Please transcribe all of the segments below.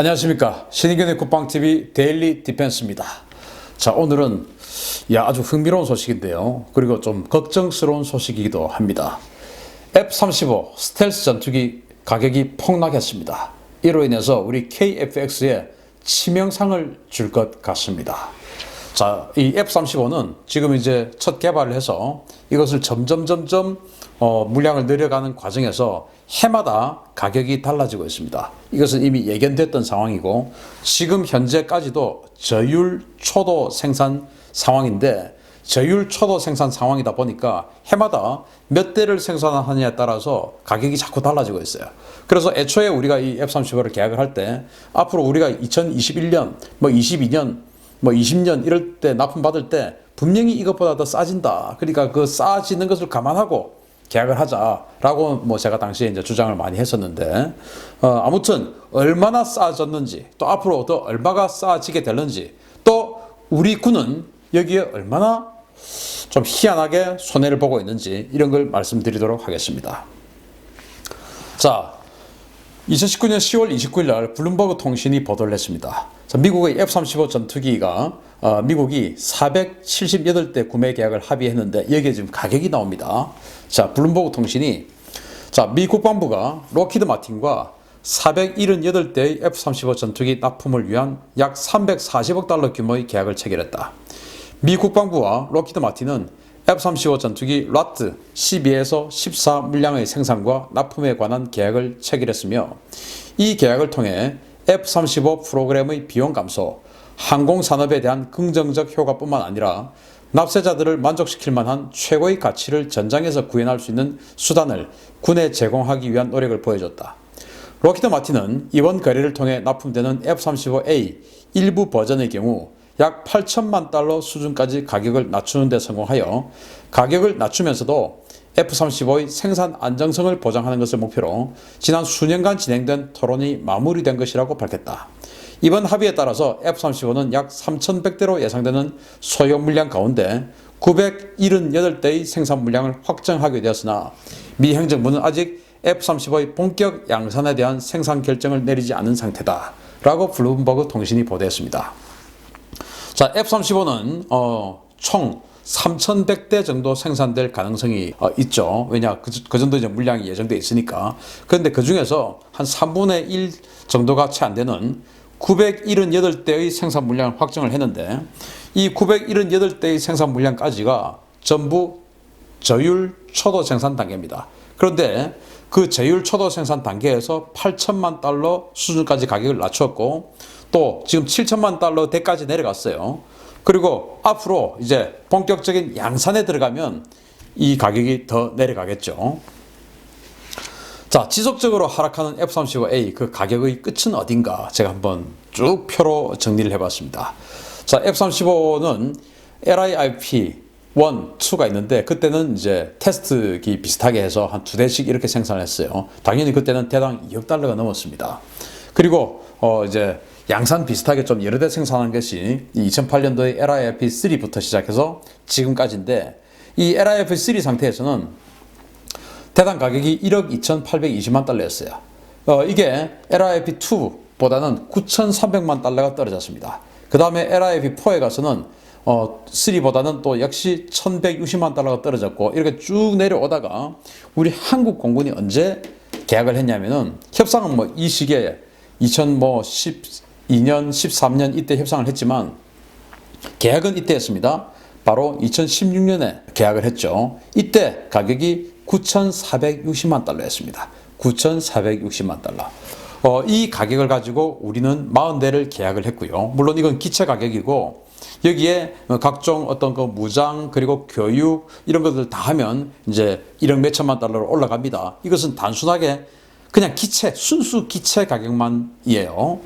안녕하십니까. 신인균의 국방TV 데일리 디펜스입니다. 자, 오늘은 아주 흥미로운 소식인데요. 그리고 좀 걱정스러운 소식이기도 합니다. F-35 스텔스 전투기 가격이 폭락했습니다. 이로 인해서 우리 KF-X에 치명상을 줄 것 같습니다. 자, 이 F-35는 지금 이제 첫 개발을 해서 이것을 점점 물량을 늘려가는 과정에서 해마다 가격이 달라지고 있습니다. 이것은 이미 예견됐던 상황이고 지금 현재까지도 저율 초도 생산 상황인데 저율 초도 생산 상황이다 보니까 해마다 몇 대를 생산하느냐에 따라서 가격이 자꾸 달라지고 있어요. 그래서 애초에 우리가 이 F-35를 계약을 할 때 앞으로 우리가 2021년, 22년, 20년 이럴 때 납품받을 때 분명히 이것보다 더 싸진다. 그러니까 그 싸지는 것을 감안하고 계약을 하자라고 제가 당시에 이제 주장을 많이 했었는데 아무튼 얼마나 싸졌는지 또 앞으로 더 얼마가 싸지게 될는지 또 우리 군은 여기에 얼마나 좀 희한하게 손해를 보고 있는지 이런 걸 말씀드리도록 하겠습니다. 자, 2019년 10월 29일 날 블룸버그 통신이 보도를 했습니다. 자, 미국의 F-35 전투기가 미국이 478대 구매 계약을 합의했는데 여기에 지금 가격이 나옵니다. 자, 블룸버그 통신이 미 국방부가 록히드 마틴과 478대의 F-35 전투기 납품을 위한 약 340억 달러 규모의 계약을 체결했다. 미 국방부와 록히드 마틴은 F-35 전투기 라트 12에서 14 물량의 생산과 납품에 관한 계약을 체결했으며 이 계약을 통해 F-35 프로그램의 비용 감소, 항공산업에 대한 긍정적 효과뿐만 아니라 납세자들을 만족시킬 만한 최고의 가치를 전장에서 구현할 수 있는 수단을 군에 제공하기 위한 노력을 보여줬다. 록히드 마틴은 이번 거래를 통해 납품되는 F-35A 일부 버전의 경우 약 8천만 달러 수준까지 가격을 낮추는 데 성공하여 가격을 낮추면서도 F-35의 생산 안정성을 보장하는 것을 목표로 지난 수년간 진행된 토론이 마무리된 것이라고 밝혔다. 이번 합의에 따라서 F-35는 약 3,100대로 예상되는 소요 물량 가운데 978대의 생산 물량을 확정하게 되었으나 미 행정부는 아직 F-35의 본격 양산에 대한 생산 결정을 내리지 않은 상태다 라고 블룸버그 통신이 보도했습니다. 자, F-35는 총 3,100대 정도 생산될 가능성이 있죠. 왜냐, 그 정도 이제 물량이 예정되어 있으니까. 그런데 그 중에서 한 3분의 1 정도가 채 안 되는 978대의 생산 물량을 확정을 했는데 이 978대의 생산 물량까지가 전부 저율 초도 생산 단계입니다. 그런데 그 저율 초도 생산 단계에서 8천만 달러 수준까지 가격을 낮추었고 또 지금 7천만 달러 대까지 내려갔어요. 그리고 앞으로 이제 본격적인 양산에 들어가면 이 가격이 더 내려가겠죠. 자, 지속적으로 하락하는 F-35A 그 가격의 끝은 어딘가 제가 한번 쭉 표로 정리를 해봤습니다. 자, F-35는 LIIP 1, 2가 있는데 그때는 이제 테스트기 비슷하게 해서 한 2대씩 이렇게 생산을 했어요. 당연히 그때는 대당 2억 달러가 넘었습니다. 그리고 이제 양산 비슷하게 좀 여러 대 생산한 것이 2008년도에 LIIP-3부터 시작해서 지금까지인데 이 LIIP-3 상태에서는 대당 가격이 1억 2,820만 달러였어요. 이게 LIIP-2보다는 9,300만 달러가 떨어졌습니다. 그 다음에 LIIP-4에 가서는 3보다는 또 역시 1,160만 달러가 떨어졌고 이렇게 쭉 내려오다가 우리 한국 공군이 언제 계약을 했냐면은 협상은 이 시기에 2012년, 13년 이때 협상을 했지만 계약은 이때 했습니다. 바로 2016년에 계약을 했죠. 이때 가격이 9,460만 달러였습니다. 9,460만 달러. 이 가격을 가지고 우리는 40대를 계약을 했고요. 물론 이건 기체 가격이고 여기에 각종 어떤 그 무장 그리고 교육 이런 것들 다 하면 이제 1억 몇천만 달러로 올라갑니다. 이것은 단순하게 그냥 기체, 순수 기체 가격만이에요.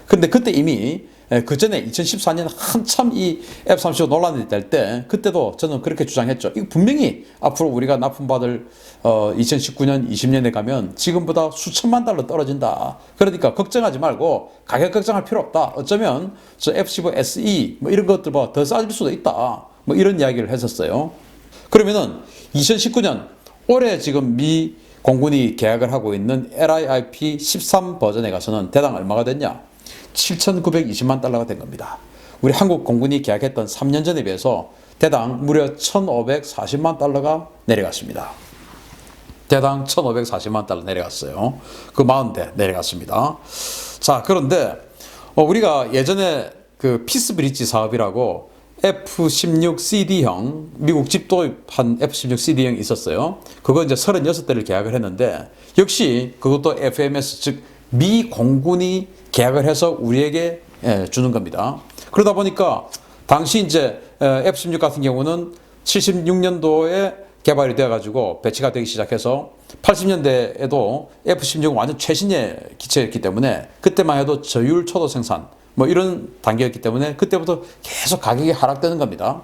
근데 그때 이미 그 전에 2014년 한참 이 F-35 논란이 될 때 그때도 저는 그렇게 주장했죠. 이거 분명히 앞으로 우리가 납품받을 2019년, 20년에 가면 지금보다 수천만 달러 떨어진다. 그러니까 걱정하지 말고 가격 걱정할 필요 없다. 어쩌면 저 F-15 SE 이런 것들보다 더 싸질 수도 있다. 이런 이야기를 했었어요. 그러면은 2019년 올해 지금 미 공군이 계약을 하고 있는 LIIP 13 버전에 가서는 대당 얼마가 됐냐? 7,920만 달러가 된 겁니다. 우리 한국 공군이 계약했던 3년 전에 비해서 대당 무려 1,540만 달러가 내려갔습니다. 대당 1,540만 달러 내려갔어요. 그 40대 내려갔습니다. 자, 그런데 우리가 예전에 그 피스 브릿지 사업이라고 F-16CD형 미국 집도입한 F-16CD형이 있었어요. 그거 이제 36대를 계약을 했는데 역시 그것도 FMS 즉 미 공군이 계약을 해서 우리에게 주는 겁니다. 그러다 보니까 당시 이제 F-16 같은 경우는 76년도에 개발이 되어가지고 배치가 되기 시작해서 80년대에도 F-16은 완전 최신의 기체였기 때문에 그때만 해도 저율 초도 생산 뭐 이런 단계였기 때문에 그때부터 계속 가격이 하락되는 겁니다.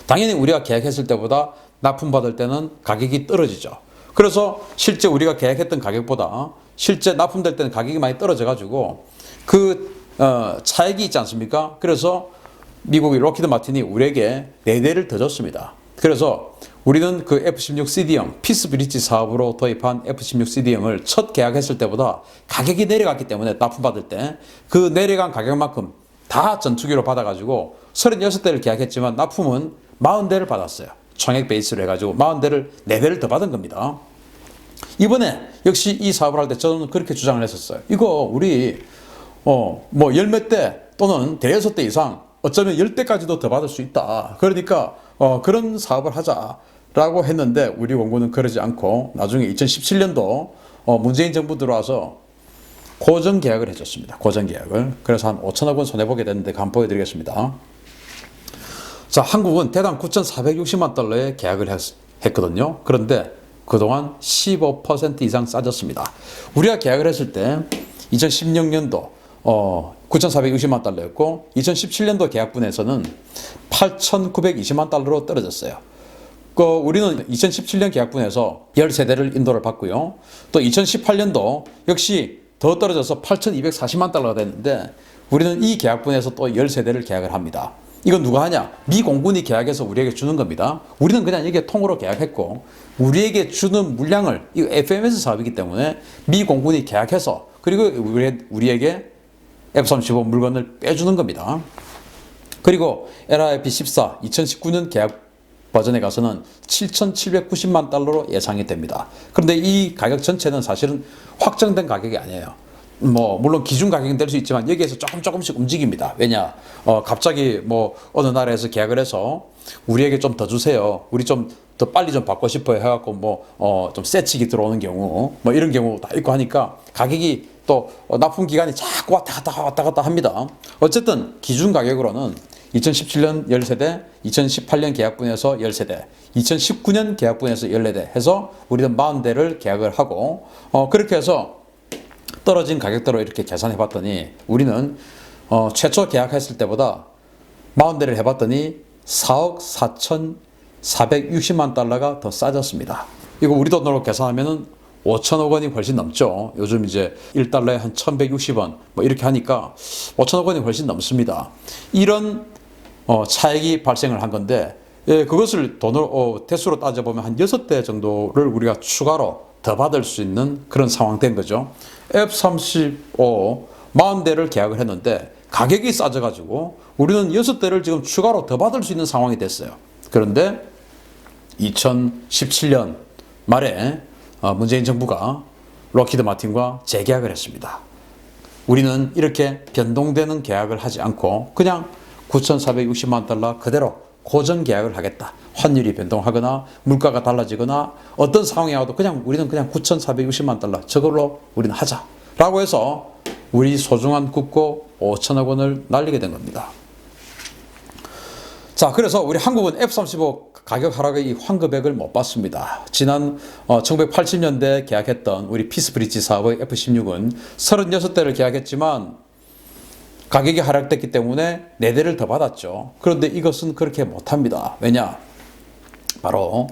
당연히 우리가 계약했을 때보다 납품받을 때는 가격이 떨어지죠. 그래서 실제 우리가 계약했던 가격보다 실제 납품될 때는 가격이 많이 떨어져가지고 그 차액이 있지 않습니까? 그래서 미국의 록히드 마틴이 우리에게 4대를 더 줬습니다. 그래서 우리는 그 F-16CD형 피스 브릿지 사업으로 도입한 F-16CD형을 첫 계약했을 때보다 가격이 내려갔기 때문에 납품받을 때 그 내려간 가격만큼 다 전투기로 받아가지고 36대를 계약했지만 납품은 40대를 받았어요. 총액 베이스로 해가지고 40대를 4대를 더 받은 겁니다. 이번에 역시 이 사업을 할 때 저는 그렇게 주장을 했었어요. 이거 우리 뭐 열몇 대 또는 대여섯 대 이상 어쩌면 10대까지도 더 받을 수 있다. 그러니까 그런 사업을 하자라고 했는데 우리 공군은 그러지 않고 나중에 2017년도 문재인 정부 들어와서 고정 계약을 해줬습니다. 고정 계약을. 그래서 한 5천억 원 손해보게 됐는데 한번 보여드리겠습니다. 자, 한국은 대당 9,460만 달러에 계약을 했거든요. 그런데 그동안 15% 이상 싸졌습니다. 우리가 계약을 했을 때 2016년도 9,460만 달러였고 2017년도 계약분에서는 8,920만 달러로 떨어졌어요. 우리는 2017년 계약분에서 10세대를 인도를 받고요. 또 2018년도 역시 더 떨어져서 8,240만 달러가 됐는데 우리는 이 계약분에서 또 10세대를 계약을 합니다. 이건 누가 하냐? 미 공군이 계약해서 우리에게 주는 겁니다. 우리는 그냥 이게 통으로 계약했고 우리에게 주는 물량을 이거 FMS 사업이기 때문에 미 공군이 계약해서 그리고 우리에게 F-35 물건을 빼주는 겁니다. 그리고 LRIP-14 2019년 계약 버전에 가서는 7,790만 달러로 예상이 됩니다. 그런데 이 가격 전체는 사실은 확정된 가격이 아니에요. 물론 기준 가격은 될 수 있지만 여기에서 조금씩 움직입니다. 왜냐? 갑자기 어느 나라에서 계약을 해서 우리에게 좀 더 주세요. 우리 좀 더 빨리 좀 받고 싶어요. 해갖고 좀 세치기 들어오는 경우 이런 경우 다 있고 하니까 가격이 또 납품 기간이 자꾸 왔다 갔다 합니다. 어쨌든 기준 가격으로는 2017년 10세대, 2018년 계약분에서 10세대, 2019년 계약분에서 14대 해서 우리는 40대를 계약을 하고 그렇게 해서 떨어진 가격대로 이렇게 계산해 봤더니 우리는 최초 계약했을 때보다 40대를 해봤더니 4억 4,460만 달러가 더 싸졌습니다. 이거 우리 돈으로 계산하면은 5천억 원이 훨씬 넘죠. 요즘 이제 1달러에 한 1,160원 이렇게 하니까 5천억 원이 훨씬 넘습니다. 이런 차익이 발생을 한 건데 그것을 돈으로 대수로 따져보면 한 6대 정도를 우리가 추가로 더 받을 수 있는 그런 상황 된 거죠. F-35 40대를 계약을 했는데 가격이 싸져가지고 우리는 6대를 지금 추가로 더 받을 수 있는 상황이 됐어요. 그런데 2017년 말에 문재인 정부가 록히드 마틴과 재계약을 했습니다. 우리는 이렇게 변동되는 계약을 하지 않고 그냥 9,460만 달러 그대로 고정 계약을 하겠다. 환율이 변동하거나 물가가 달라지거나 어떤 상황이 와도 우리는 그냥 9,460만 달러 저걸로 우리는 하자. 라고 해서 우리 소중한 국고 5천억 원을 날리게 된 겁니다. 자, 그래서 우리 한국은 F-35 가격 하락의 이 환급액을 못 받습니다. 지난 1980년대 계약했던 우리 피스 브릿지 사업의 F-16은 36대를 계약했지만 가격이 하락됐기 때문에 4대를 더 받았죠. 그런데 이것은 그렇게 못합니다. 왜냐? 바로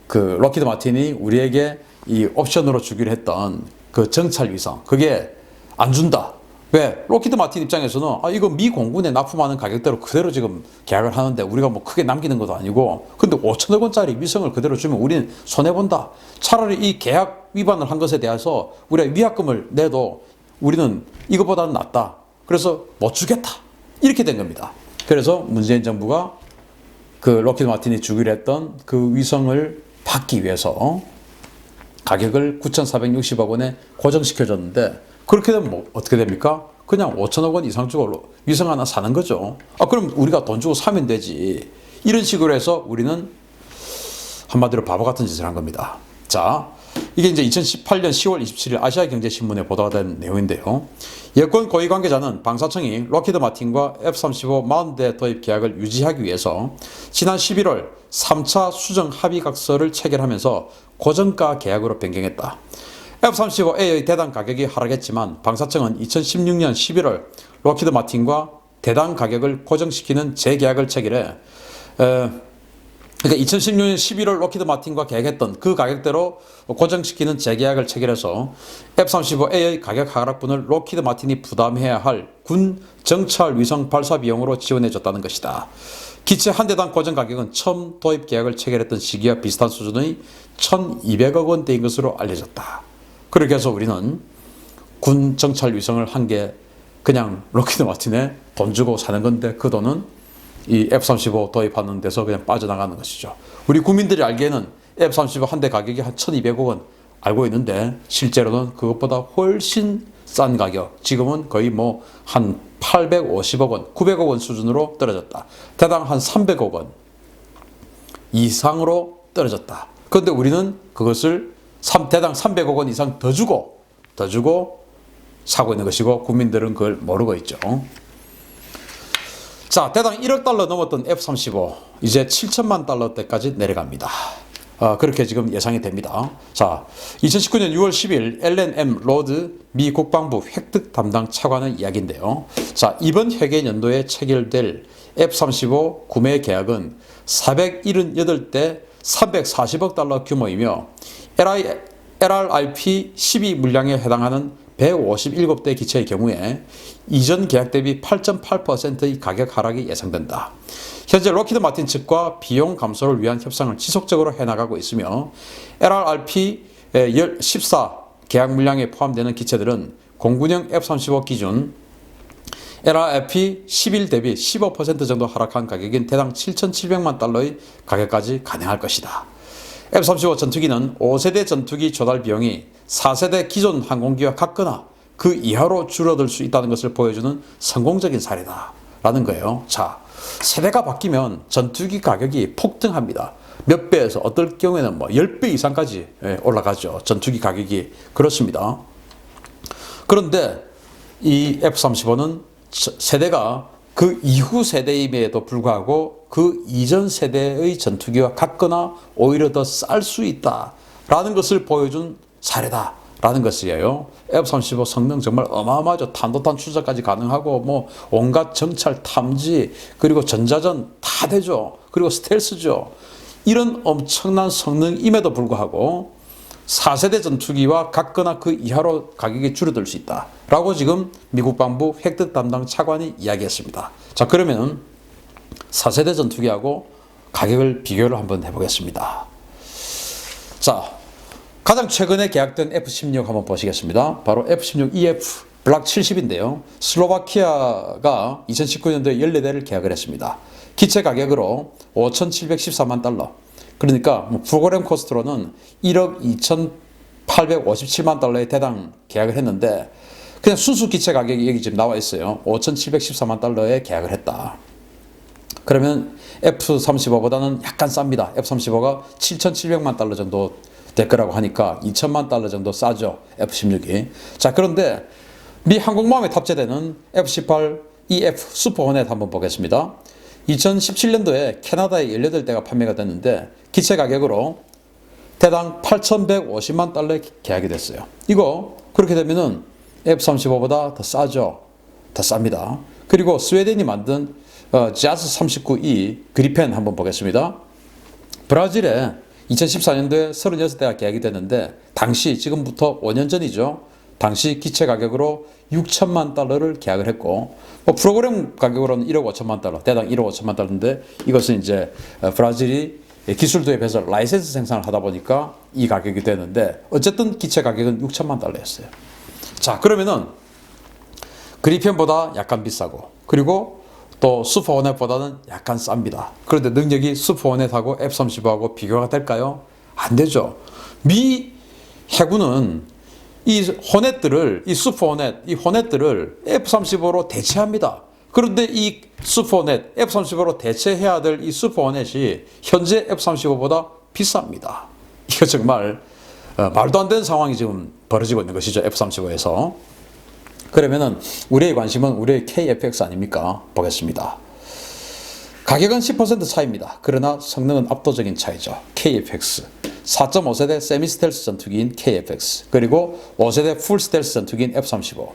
그 록히드 마틴이 우리에게 이 옵션으로 주기로 했던 그 정찰 위성 그게 안 준다. 왜? 록히드 마틴 입장에서는 이거 미 공군에 납품하는 가격대로 그대로 지금 계약을 하는데 우리가 크게 남기는 것도 아니고 근데 5천억 원짜리 위성을 그대로 주면 우리는 손해본다. 차라리 이 계약 위반을 한 것에 대해서 우리가 위약금을 내도 우리는 이것보다는 낫다. 그래서 못 주겠다. 이렇게 된 겁니다. 그래서 문재인 정부가 그 록히드 마틴이 주기로 했던 그 위성을 받기 위해서 가격을 9,460억 원에 고정시켜줬는데 그렇게 되면 뭐 어떻게 됩니까? 그냥 5천억 원 이상 주고 위성 하나 사는 거죠. 그럼 우리가 돈 주고 사면 되지. 이런 식으로 해서 우리는 한마디로 바보 같은 짓을 한 겁니다. 자, 이게 이제 2018년 10월 27일 아시아경제신문에 보도가 된 내용인데요. 여권 고위 관계자는 방사청이 록히드 마틴과 F-35 40대 도입 계약을 유지하기 위해서 지난 11월 3차 수정 합의각서를 체결하면서 고정가 계약으로 변경했다. F-35A의 대당 가격이 하락했지만 방사청은 2016년 11월 록히드 마틴과 대당 가격을 고정시키는 재계약을 체결해 그러니까 2016년 11월 록히드 마틴과 계약했던 그 가격대로 고정시키는 재계약을 체결해서 F-35A의 가격 하락분을 록히드 마틴이 부담해야 할 군 정찰 위성 발사 비용으로 지원해줬다는 것이다. 기체 한 대당 고정 가격은 처음 도입 계약을 체결했던 시기와 비슷한 수준의 1,200억 원대인 것으로 알려졌다. 그렇게 해서 우리는 군 정찰 위성을 한 개 그냥 록히드 마틴에 돈 주고 사는 건데 그 돈은 이 F-35 도입하는 데서 그냥 빠져나가는 것이죠. 우리 국민들이 알기에는 F-35 한 대 가격이 한 1,200억 원 알고 있는데 실제로는 그것보다 훨씬 싼 가격, 지금은 거의 뭐 한 850억 원, 900억 원 수준으로 떨어졌다. 대당 한 300억 원 이상으로 떨어졌다. 그런데 우리는 그것을 대당 300억 원 이상 더 주고 사고 있는 것이고 국민들은 그걸 모르고 있죠. 자, 대당 1억 달러 넘었던 F-35 이제 7천만 달러대까지 내려갑니다. 그렇게 지금 예상이 됩니다. 자, 2019년 6월 10일 엘렌 M. 로드 미 국방부 획득 담당 차관의 이야기인데요. 자, 이번 회계 연도에 체결될 F-35 구매 계약은 478대 340억 달러 규모이며 LRRP 12 물량에 해당하는 157대 기체의 경우에 이전 계약 대비 8.8%의 가격 하락이 예상된다. 현재 록히드 마틴 측과 비용 감소를 위한 협상을 지속적으로 해나가고 있으며 LRRP 14 계약 물량에 포함되는 기체들은 공군용 F-35 기준 LRRP 11 대비 15% 정도 하락한 가격인 대당 7,700만 달러의 가격까지 가능할 것이다. F-35 전투기는 5세대 전투기 조달 비용이 4세대 기존 항공기와 같거나 그 이하로 줄어들 수 있다는 것을 보여주는 성공적인 사례다라는 거예요. 자, 세대가 바뀌면 전투기 가격이 폭등합니다. 몇 배에서 어떨 경우에는 뭐 10배 이상까지 올라가죠. 전투기 가격이 그렇습니다. 그런데 이 F-35는 세대가 그 이후 세대임에도 불구하고 그 이전 세대의 전투기와 같거나 오히려 더 쌀 수 있다라는 것을 보여준 사례다라는 것이에요. F-35 성능 정말 어마어마하죠. 탄도탄 추적까지 가능하고 뭐 온갖 정찰 탐지 그리고 전자전 다 되죠. 그리고 스텔스죠. 이런 엄청난 성능임에도 불구하고 4세대 전투기와 같거나 그 이하로 가격이 줄어들 수 있다라고 지금 미국 방부 획득 담당 차관이 이야기했습니다. 자, 그러면 4세대 전투기하고 가격을 비교를 한번 해보겠습니다. 자, 가장 최근에 계약된 F-16 한번 보시겠습니다. 바로 F-16EF 블락 70인데요. 슬로바키아가 2019년도에 14대를 계약을 했습니다. 기체 가격으로 5,714만 달러. 그러니까 프로그램 코스트로는 1억 2,857만 달러의 대당 계약을 했는데 그냥 순수 기체 가격이 여기 지금 나와 있어요. 5,714만 달러에 계약을 했다. 그러면 F-35보다는 약간 쌉니다. F-35가 7,700만 달러 정도 될 거라고 하니까 2천만 달러 정도 싸죠. F-16이. 자, 그런데 미 항공모함에 탑재되는 F-18EF 슈퍼호넷 한번 보겠습니다. 2017년도에 캐나다에 18대가 판매가 됐는데 기체 가격으로 대당 8,150만 달러에 계약이 됐어요. 이거 그렇게 되면은 F-35보다 더 싸죠. 더 쌉니다. 그리고 스웨덴이 만든 자스 39E 그리펜 한번 보겠습니다. 브라질에 2014년도에 36대가 계약이 됐는데 당시 지금부터 5년 전이죠. 당시 기체 가격으로 6천만 달러를 계약을 했고 프로그램 가격으로는 1억 5천만 달러, 대당 1억 5천만 달러인데 이것은 이제 브라질이 기술 도입해서 라이센스 생산을 하다 보니까 이 가격이 되는데 어쨌든 기체 가격은 6천만 달러였어요. 자, 그러면은 그리펜보다 약간 비싸고, 그리고 또 슈퍼호넷보다는 약간 쌉니다. 그런데 능력이 슈퍼호넷하고 F-35하고 비교가 될까요? 안 되죠. 미 해군은 이 호넷들을, 이 슈퍼호넷, 이 호넷들을 F-35로 대체합니다. 그런데 이 슈퍼호넷, F-35로 대체해야 될 이 슈퍼호넷이 현재 F-35보다 비쌉니다. 이거 정말 말도 안 되는 상황이 지금 벌어지고 있는 것이죠. F-35에서. 그러면은 우리의 관심은 우리의 KF-X 아닙니까? 보겠습니다. 가격은 10% 차이입니다. 그러나 성능은 압도적인 차이죠. KF-X. 4.5세대 세미 스텔스 전투기인 KF-X. 그리고 5세대 풀 스텔스 전투기인 F-35.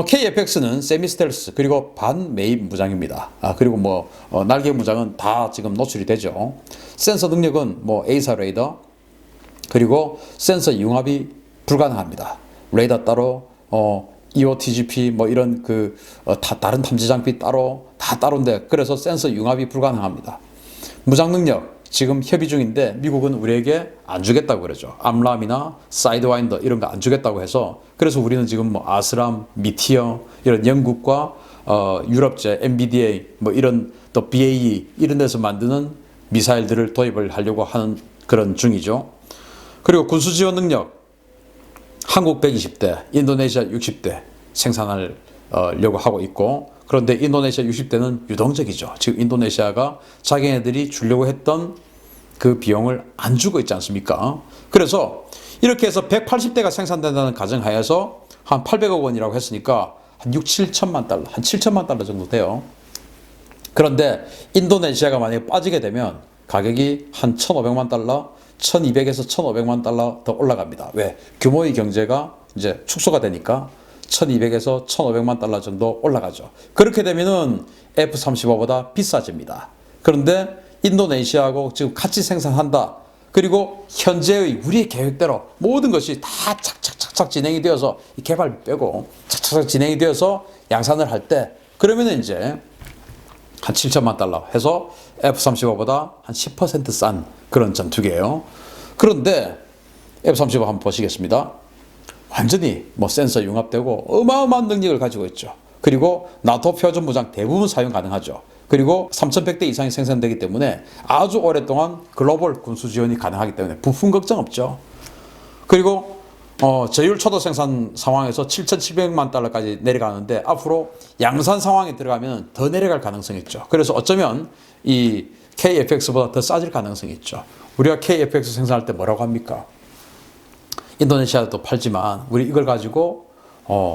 KF-X는 세미 스텔스 그리고 반 매입 무장입니다. 그리고 날개 무장은 다 지금 노출이 되죠. 센서 능력은 A사 레이더 그리고 센서 융합이 불가능합니다. 레이더 따로 EOTGP 이런 다른 탐지 장비 따로 다 따로인데 그래서 센서 융합이 불가능합니다. 무장 능력 지금 협의 중인데 미국은 우리에게 안 주겠다고 그러죠. 암람이나 사이드와인더 이런 거 안 주겠다고 해서 그래서 우리는 지금 아스람, 미티어 이런 영국과 유럽제 MBDA 이런 또 BAE 이런 데서 만드는 미사일들을 도입을 하려고 하는 그런 중이죠. 그리고 군수 지원 능력 한국 120대, 인도네시아 60대 생산하려고 하고 있고 그런데 인도네시아 60대는 유동적이죠. 지금 인도네시아가 자기네들이 주려고 했던 그 비용을 안 주고 있지 않습니까? 그래서 이렇게 해서 180대가 생산된다는 가정하에서 한 800억 원이라고 했으니까 한 6, 7천만 달러, 한 7천만 달러 정도 돼요. 그런데 인도네시아가 만약에 빠지게 되면 가격이 한 1,500만 달러, 1,200에서 1,500만 달러 더 올라갑니다. 왜? 규모의 경제가 이제 축소가 되니까 1,200에서 1,500만 달러 정도 올라가죠. 그렇게 되면은 F-35보다 비싸집니다. 그런데 인도네시아하고 지금 같이 생산한다. 그리고 현재의 우리의 계획대로 모든 것이 다 착착착착 진행이 되어서 개발 빼고 착착착 진행이 되어서 양산을 할 때 그러면은 이제 한 7천만 달러 해서 F-35보다 한 10% 싼 그런 전투기예요. 그런데 F-35 한번 보시겠습니다. 완전히 센서 융합되고 어마어마한 능력을 가지고 있죠. 그리고 나토 표준 무장 대부분 사용 가능하죠. 그리고 3,100대 이상이 생산되기 때문에 아주 오랫동안 글로벌 군수 지원이 가능하기 때문에 부품 걱정 없죠. 그리고 저율 초도 생산 상황에서 7,700만 달러까지 내려가는데 앞으로 양산 상황에 들어가면 더 내려갈 가능성이 있죠. 그래서 어쩌면 이 KF-X보다 더 싸질 가능성이 있죠. 우리가 KF-X 생산할 때 뭐라고 합니까? 인도네시아도 팔지만 우리 이걸 가지고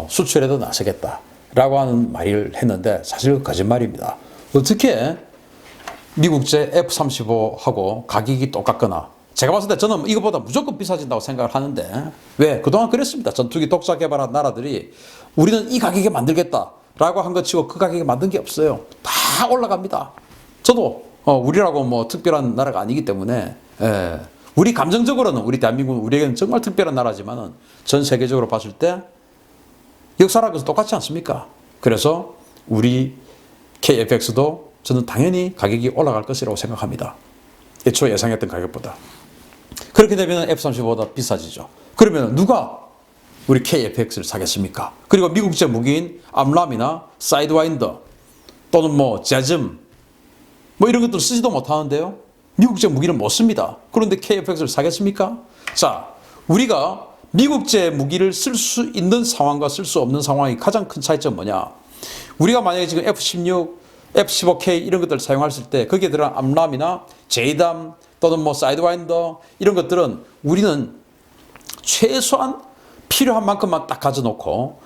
수출에도 나서겠다라고 하는 말을 했는데 사실 거짓말입니다. 어떻게 미국제 F-35하고 가격이 똑같거나 제가 봤을 때 저는 이거보다 무조건 비싸진다고 생각을 하는데 왜? 그동안 그랬습니다. 전투기 독자 개발한 나라들이 우리는 이 가격에 만들겠다라고 한 것 치고 그 가격에 만든 게 없어요. 다 올라갑니다. 저도 우리라고 특별한 나라가 아니기 때문에 우리 감정적으로는 우리 대한민국은 우리에게는 정말 특별한 나라지만은 전 세계적으로 봤을 때 역사라는 것은 똑같지 않습니까? 그래서 우리 KF-X도 저는 당연히 가격이 올라갈 것이라고 생각합니다. 애초에 예상했던 가격보다. 그렇게 되면 F-35보다 비싸지죠. 그러면 누가 우리 KF-X를 사겠습니까? 그리고 미국제 무기인 암람이나 사이드와인더 또는 제즘 이런 것들 쓰지도 못하는데요. 미국제 무기는 못 씁니다. 그런데 KF-X를 사겠습니까? 자, 우리가 미국제 무기를 쓸 수 있는 상황과 쓸 수 없는 상황이 가장 큰 차이점은 뭐냐? 우리가 만약에 지금 F-16, F-15K 이런 것들을 사용했을 때 거기에 들어간 암람이나 제이담 또는 사이드와인더 이런 것들은 우리는 최소한 필요한 만큼만 딱 가져놓고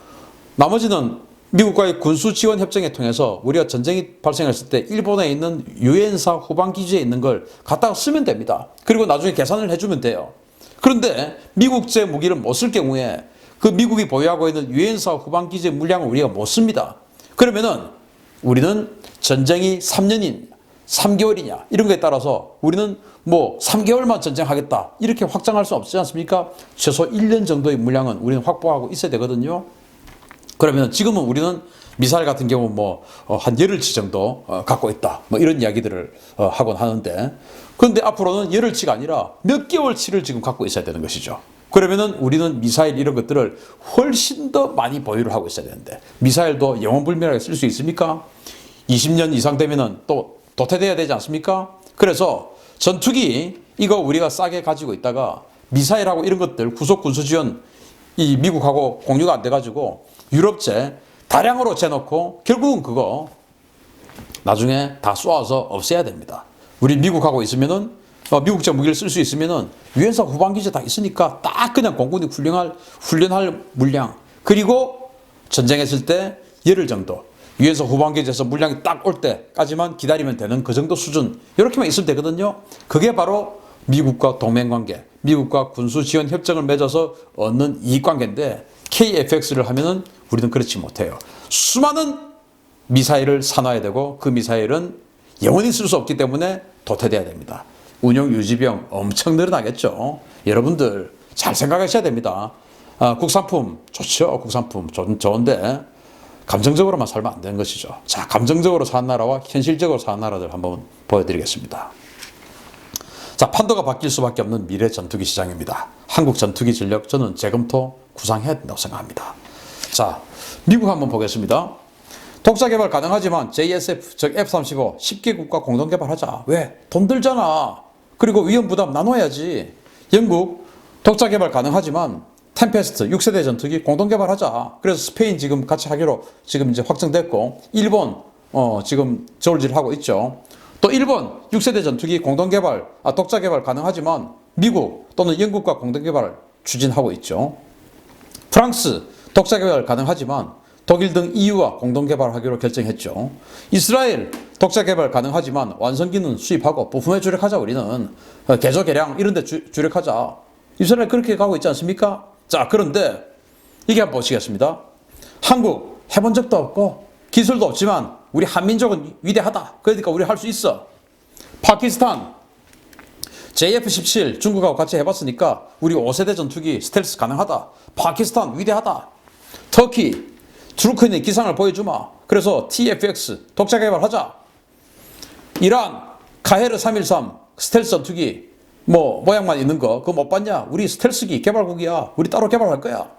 나머지는 미국과의 군수 지원 협정에 통해서 우리가 전쟁이 발생했을 때 일본에 있는 유엔사 후방 기지에 있는 걸 갖다가 쓰면 됩니다. 그리고 나중에 계산을 해주면 돼요. 그런데 미국제 무기를 못 쓸 경우에 그 미국이 보유하고 있는 유엔사 후방 기지의 물량을 우리가 못 씁니다. 그러면은 우리는 전쟁이 3년인 3개월이냐 이런 거에 따라서 우리는 3개월만 전쟁하겠다 이렇게 확장할 수 없지 않습니까? 최소 1년 정도의 물량은 우리는 확보하고 있어야 되거든요. 그러면 지금은 우리는 미사일 같은 경우 한 열흘치 정도 갖고 있다 이런 이야기들을 하곤 하는데 그런데 앞으로는 열흘치가 아니라 몇 개월치를 지금 갖고 있어야 되는 것이죠. 그러면은 우리는 미사일 이런 것들을 훨씬 더 많이 보유를 하고 있어야 되는데, 미사일도 영원불멸하게 쓸 수 있습니까? 20년 이상 되면은 또 도태돼야 되지 않습니까? 그래서 전투기 이거 우리가 싸게 가지고 있다가 미사일하고 이런 것들 구속 군수 지원 이 미국하고 공유가 안 돼가지고 유럽제 다량으로 재놓고 결국은 그거 나중에 다 쏘아서 없애야 됩니다. 우리 미국하고 있으면은 미국제 무기를 쓸 수 있으면은 유엔사 후방기제 다 있으니까 딱 그냥 공군이 훈련할 물량, 그리고 전쟁했을 때 열흘 정도 유엔사 후방기제에서 물량이 딱 올 때까지만 기다리면 되는 그 정도 수준, 이렇게만 있으면 되거든요. 그게 바로 미국과 동맹관계, 미국과 군수지원 협정을 맺어서 얻는 이익관계인데, KFX를 하면은 우리는 그렇지 못해요. 수많은 미사일을 사놔야 되고 그 미사일은 영원히 쓸 수 없기 때문에 도태돼야 됩니다. 운용 유지비용 엄청 늘어나겠죠. 여러분들 잘 생각하셔야 됩니다. 국산품 좋죠. 국산품 좋은데 감정적으로만 살면 안 되는 것이죠. 자, 감정적으로 사는 나라와 현실적으로 사는 나라들 한번 보여드리겠습니다. 자, 판도가 바뀔 수밖에 없는 미래 전투기 시장입니다. 한국 전투기 전력 저는 재검토 구상해야 된다고 생각합니다. 자, 미국 한번 보겠습니다. 독자 개발 가능하지만 JSF, 즉 F-35 10개국과 공동 개발하자. 왜? 돈 들잖아. 그리고 위험 부담 나눠야지. 영국 독자 개발 가능하지만 템페스트 6세대 전투기 공동 개발하자. 그래서 스페인 지금 같이 하기로 지금 이제 확정됐고, 일본 지금 저울질을 하고 있죠. 또 일본 6세대 전투기 공동 개발, 독자 개발 가능하지만 미국 또는 영국과 공동 개발을 추진하고 있죠. 프랑스 독자 개발 가능하지만 독일 등 EU와 공동 개발하기로 결정했죠. 이스라엘 독자 개발 가능하지만 완성기는 수입하고 부품에 주력하자. 우리는 개조 개량 이런 데 주력하자. 이스라엘 그렇게 가고 있지 않습니까? 자, 그런데 이게 한번 보시겠습니다. 한국 해본 적도 없고 기술도 없지만 우리 한민족은 위대하다. 그러니까 우리 할 수 있어. 파키스탄 JF-17 중국하고 같이 해봤으니까 우리 5세대 전투기 스텔스 가능하다. 파키스탄 위대하다. 터키 투르크의 기상을 보여주마. 그래서 TFX 독자 개발하자. 이란 카헤르 313 스텔스 전투기 모양만 있는 거 그거 못 봤냐? 우리 스텔스기 개발국이야. 우리 따로 개발할 거야.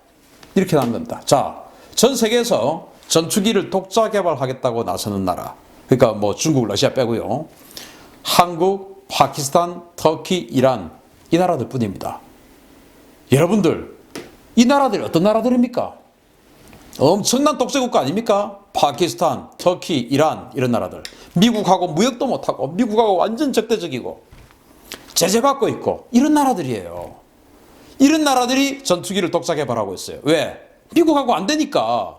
이렇게 나온 겁니다. 자, 전 세계에서 전투기를 독자 개발하겠다고 나서는 나라, 그러니까 중국, 러시아 빼고요, 한국, 파키스탄, 터키, 이란, 이 나라들 뿐입니다. 여러분들, 이 나라들이 어떤 나라들입니까? 엄청난 독재국가 아닙니까? 파키스탄, 터키, 이란, 이런 나라들. 미국하고 무역도 못하고 미국하고 완전 적대적이고 제재받고 있고 이런 나라들이에요. 이런 나라들이 전투기를 독자 개발하고 있어요. 왜? 미국하고 안 되니까.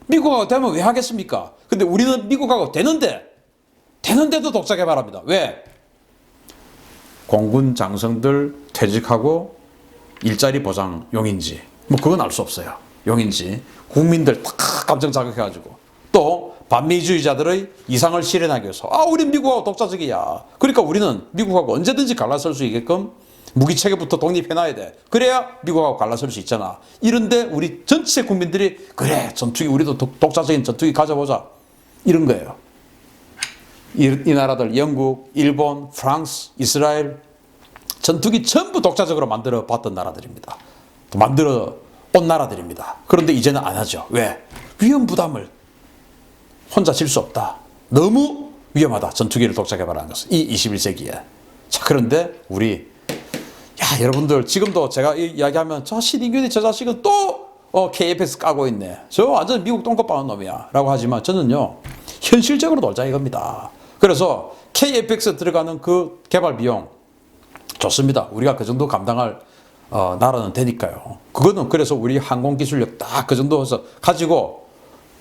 미국하고 되면 왜 하겠습니까? 근데 우리는 미국하고 되는데도 독자 개발합니다. 왜? 공군 장성들 퇴직하고 일자리 보장 용인지 그건 알 수 없어요. 용인지 국민들 다 감정 자극해가지고 또 반미주의자들의 이상을 실현하기 위해서 우린 미국하고 독자적이야. 그러니까 우리는 미국하고 언제든지 갈라설 수 있게끔 무기체계부터 독립해놔야 돼. 그래야 미국하고 갈라설 수 있잖아. 이런데 우리 전체 국민들이 그래 전투기 우리도 독자적인 전투기 가져보자. 이런 거예요. 이 나라들 영국, 일본, 프랑스, 이스라엘 전투기 전부 독자적으로 만들어 봤던 나라들입니다. 또 만들어 온 나라들입니다. 그런데 이제는 안 하죠. 왜? 위험 부담을 혼자 질 수 없다. 너무 위험하다. 전투기를 독자 개발하는 것은 이 21세기에. 자, 그런데 우리 여러분들 지금도 제가 이야기하면 저 신인균이 저 자식은 또 KFX 까고 있네. 저 완전 미국 똥꼬 빠는 놈이야. 라고 하지만 저는요 현실적으로 놀자 이겁니다. 그래서 KFX 들어가는 그 개발 비용 좋습니다. 우리가 그 정도 감당할 나라는 되니까요. 그거는 그래서 우리 항공기술력 딱 그 정도 해서 가지고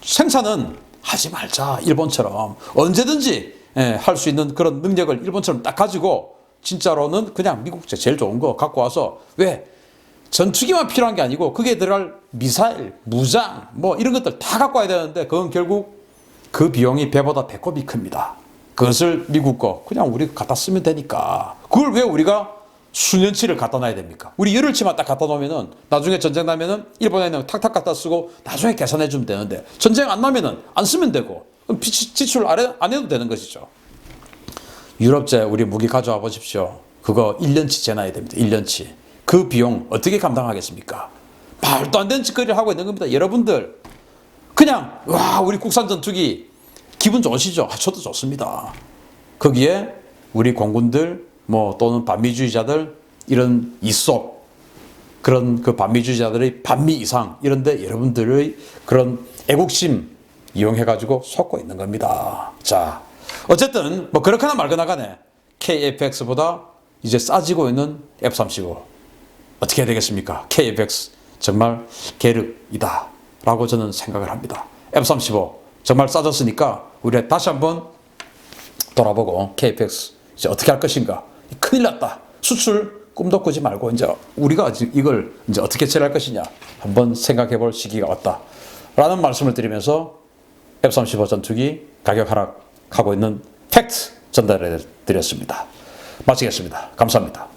생산은 하지 말자. 일본처럼 언제든지 할 수 있는 그런 능력을 일본처럼 딱 가지고 진짜로는 그냥 미국제 제일 좋은 거 갖고 와서 왜? 전투기만 필요한 게 아니고 그게 들어갈 미사일, 무장 이런 것들 다 갖고 와야 되는데 그건 결국 그 비용이 배보다 배꼽이 큽니다. 그것을 미국 거 그냥 우리 갖다 쓰면 되니까 그걸 왜 우리가 수년치를 갖다 놔야 됩니까? 우리 열흘치만 딱 갖다 놓으면은 나중에 전쟁 나면은 일본에 있는 거 탁탁 갖다 쓰고 나중에 계산해 주면 되는데 전쟁 안 나면은 안 쓰면 되고 지출 안 해도 되는 것이죠. 유럽제 우리 무기 가져와 보십시오. 그거 1년치 재놔야 됩니다. 1년치. 그 비용 어떻게 감당하겠습니까? 말도 안 되는 짓거리를 하고 있는 겁니다. 여러분들 그냥 와 우리 국산 전투기 기분 좋으시죠? 저도 좋습니다. 거기에 우리 공군들 뭐 또는 반미주의자들 이런 이속 그런 그 반미주의자들의 반미 이상 이런데 여러분들의 그런 애국심 이용해가지고 속고 있는 겁니다. 자 어쨌든 뭐 그렇거나 말거나 간에 KF-X보다 이제 싸지고 있는 F-35 어떻게 해야 되겠습니까? KF-X 정말 계륵이다 라고 저는 생각을 합니다. F-35 정말 싸졌으니까 우리 다시 한번 돌아보고 KF-X 이제 어떻게 할 것인가. 큰일 났다. 수출 꿈도 꾸지 말고 이제 우리가 이걸 이제 어떻게 처리할 것이냐 한번 생각해 볼 시기가 왔다 라는 말씀을 드리면서 F-35 전투기 가격 하락하고 있는 팩트 전달해 드렸습니다. 마치겠습니다. 감사합니다.